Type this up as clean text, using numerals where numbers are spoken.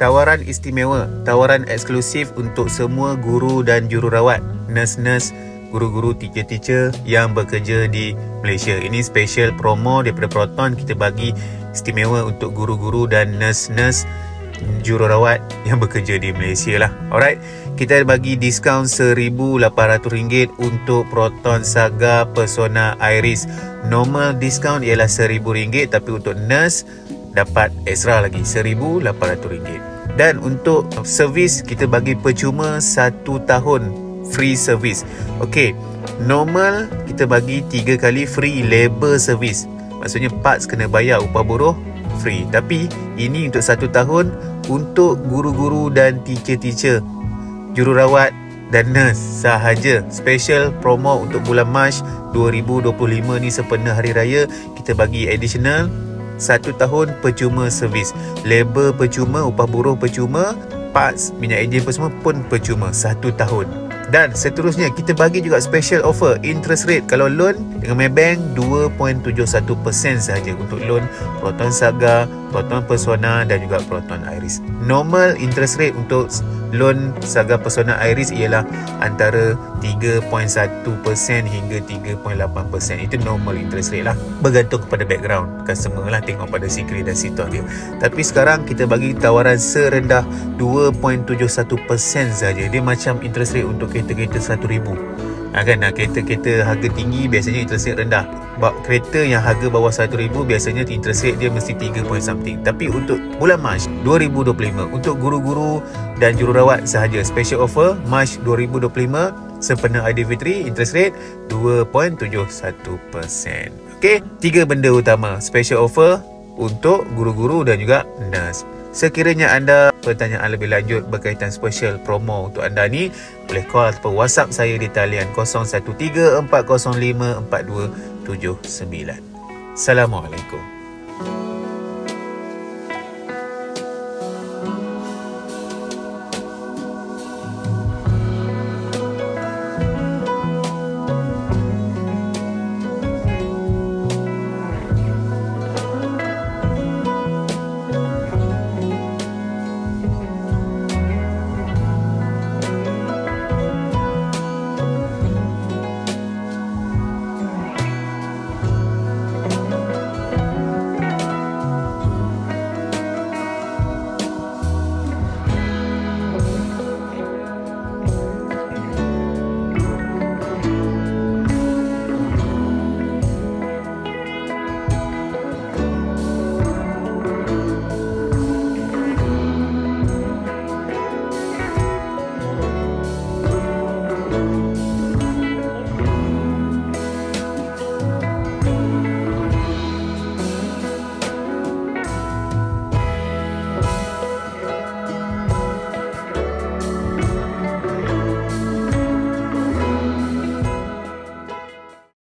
tawaran istimewa, tawaran eksklusif untuk semua guru dan jururawat, nurse-nurse, guru-guru, teacher-teacher yang bekerja di Malaysia. Ini special promo daripada Proton, kita bagi istimewa untuk guru-guru dan nurse-nurse, jururawat yang bekerja di Malaysia lah. Alright, kita bagi diskaun RM1,800 untuk Proton Saga Persona Iris. Normal diskaun ialah RM1,000, tapi untuk nurse dapat extra lagi RM1,800. Dan untuk servis, kita bagi percuma 1 tahun free service. Okey, normal kita bagi 3 kali free labor service. Maksudnya parts kena bayar, upah buruh free. Tapi ini untuk 1 tahun untuk guru-guru dan teacher-teacher, jururawat dan nurse sahaja. Special promo untuk bulan Mac 2025 ni, sempena Hari Raya, kita bagi additional 1 tahun percuma servis. Labor percuma, upah buruh percuma, parts, minyak enjin semua pun percuma 1 tahun. Dan seterusnya kita bagi juga special offer interest rate kalau loan dengan Maybank 2.71% sahaja untuk loan Proton Saga, Proton Persona dan juga Proton Iris. Normal interest rate untuk loan Saga Persona Iris ialah antara 3.1% hingga 3.8%. Itu normal interest rate lah, bergantung kepada background customer lah, tengok pada sikri dan situs dia. Tapi sekarang kita bagi tawaran serendah 2.71% saja. Dia macam interest rate untuk kereta-kereta 1,000. Kereta-kereta harga tinggi biasanya interest rate rendah. Kereta yang harga bawah 1,000 biasanya interest rate dia mesti 3 point something. Tapi untuk bulan Mac 2025 untuk guru-guru dan jururawat sahaja, special offer Mac 2025 sempena Aidilfitri, interest rate 2.71%. Okey, 3 benda utama special offer untuk guru-guru dan juga nurse. Sekiranya anda pertanyaan lebih lanjut berkaitan special promo untuk anda ni, boleh call atau WhatsApp saya di talian 013 405 4279. Assalamualaikum.